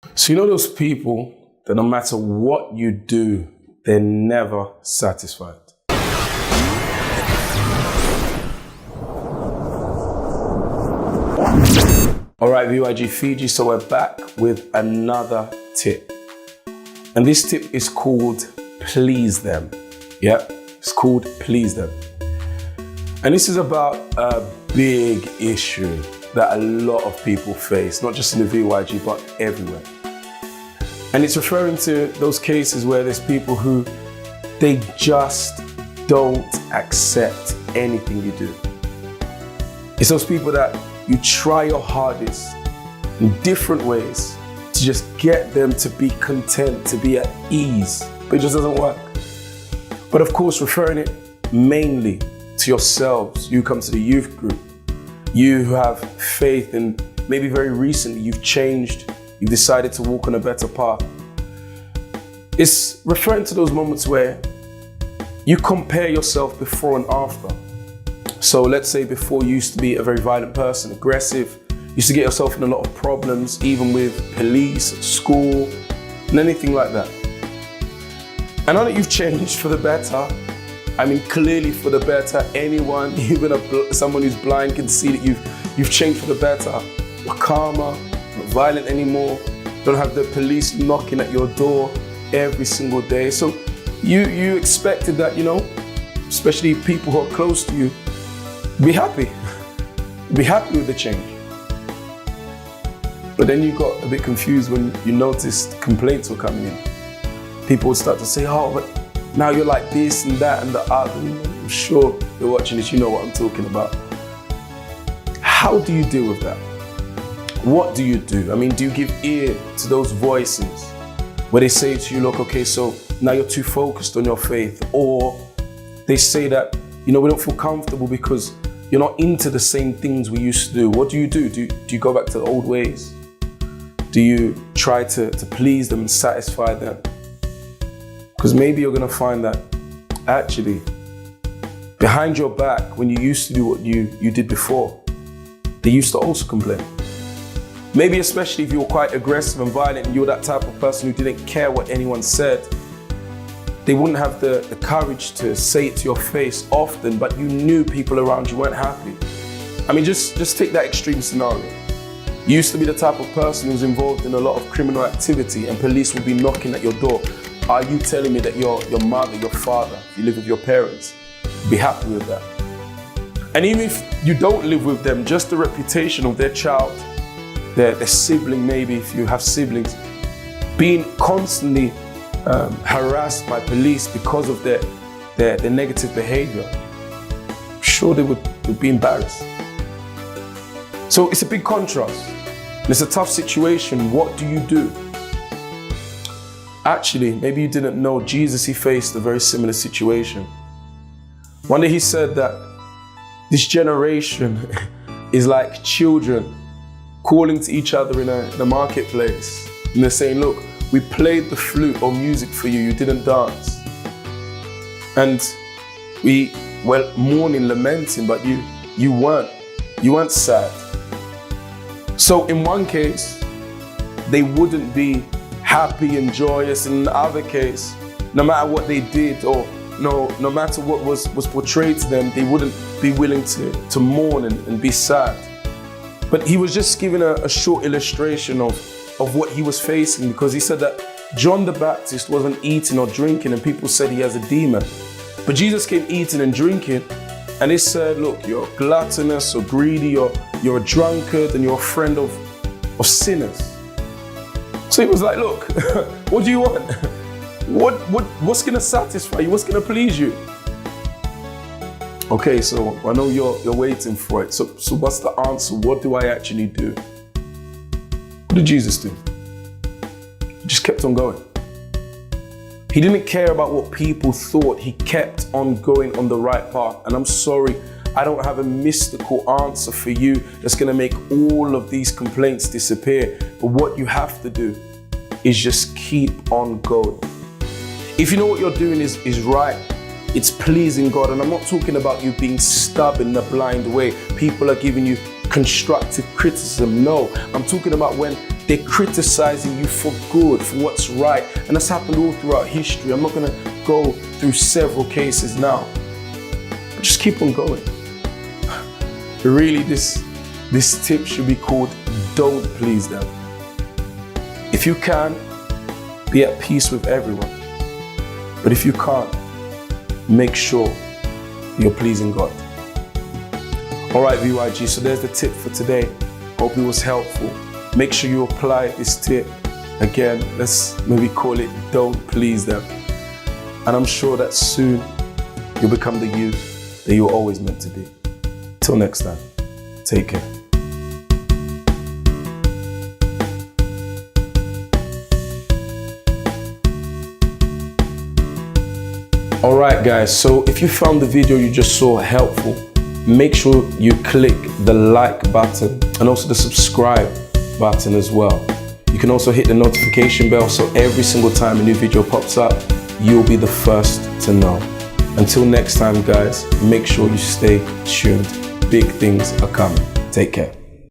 So you know those people that no matter what you do, they're never satisfied. All right, VYG Fiji, so we're back with another tip. And this tip is called Please Them. Yeah, it's called Please Them. And this is about a big issue that a lot of people face, not just in the VYG, but everywhere. And it's referring to those cases where there's people who, they just don't accept anything you do. It's those people that you try your hardest in different ways to just get them to be content, to be at ease, but it just doesn't work. But of course, referring it mainly to yourselves, you come to the youth group, you who have faith, and maybe very recently you've changed, you've decided to walk on a better path. It's referring to those moments where you compare yourself before and after. So let's say before you used to be a very violent person, aggressive, used to get yourself in a lot of problems, even with police, school, and anything like that. I know that you've changed for the better. I mean, clearly for the better. Anyone, even someone who's blind, can see that you've changed for the better. You're calmer, not violent anymore, don't have the police knocking at your door every single day. So you expected that, you know, especially people who are close to you, be happy with the change. But then you got a bit confused when you noticed complaints were coming in. People would start to say, oh, but now you're like this and that and the other. I'm sure you're watching this, you know what I'm talking about. How do you deal with that? What do you do? I mean, do you give ear to those voices where they say to you, look, okay, so now you're too focused on your faith? Or they say that, you know, we don't feel comfortable because you're not into the same things we used to do. What do? Do you go back to the old ways? Do you try to please them and satisfy them? Because maybe you're gonna find that actually, behind your back, when you used to do what you did before, they used to also complain. Maybe especially if you were quite aggressive and violent and you were that type of person who didn't care what anyone said, they wouldn't have the courage to say it to your face often, but you knew people around you weren't happy. I mean, just take that extreme scenario. You used to be the type of person who was involved in a lot of criminal activity and police would be knocking at your door. Are you telling me that your mother, your father, if you live with your parents, be happy with that? And even if you don't live with them, just the reputation of their child, their sibling maybe, if you have siblings, being constantly harassed by police because of their negative behavior, I'm sure they would be embarrassed. So it's a big contrast. It's a tough situation. What do you do? Actually, maybe you didn't know Jesus, he faced a very similar situation. One day he said that this generation is like children calling to each other in a marketplace. And they're saying, look, we played the flute or music for you, you didn't dance. And we were mourning, lamenting, but you weren't sad. So in one case, they wouldn't be happy and joyous. In the other case, no matter what they did or no matter what was portrayed to them, they wouldn't be willing to mourn and be sad. But he was just giving a short illustration of what he was facing, because he said that John the Baptist wasn't eating or drinking and people said he has a demon. But Jesus came eating and drinking and they said, look, you're gluttonous or greedy, you're a drunkard and you're a friend of sinners. So he was like, look, what do you want? What's gonna satisfy you? What's gonna please you? Okay, so I know you're waiting for it. So what's the answer? What do I actually do? What did Jesus do? He just kept on going. He didn't care about what people thought. He kept on going on the right path. And I'm sorry, I don't have a mystical answer for you that's gonna make all of these complaints disappear. But what you have to do is just keep on going. If you know what you're doing is right, it's pleasing God. And I'm not talking about you being stubborn in a blind way. People are giving you constructive criticism. No, I'm talking about when they're criticizing you for good, for what's right. And that's happened all throughout history. I'm not gonna go through several cases now. But just keep on going. Really, this tip should be called don't please them. If you can, be at peace with everyone. But if you can't, make sure you're pleasing God. All right, VYG, so there's the tip for today. Hope it was helpful. Make sure you apply this tip. Again, let's maybe call it don't please them. And I'm sure that soon you'll become the you that you're always meant to be. Till next time, take care. Alright guys, so if you found the video you just saw helpful, make sure you click the like button and also the subscribe button as well. You can also hit the notification bell so every single time a new video pops up, you'll be the first to know. Until next time guys, make sure you stay tuned. Big things are coming. Take care.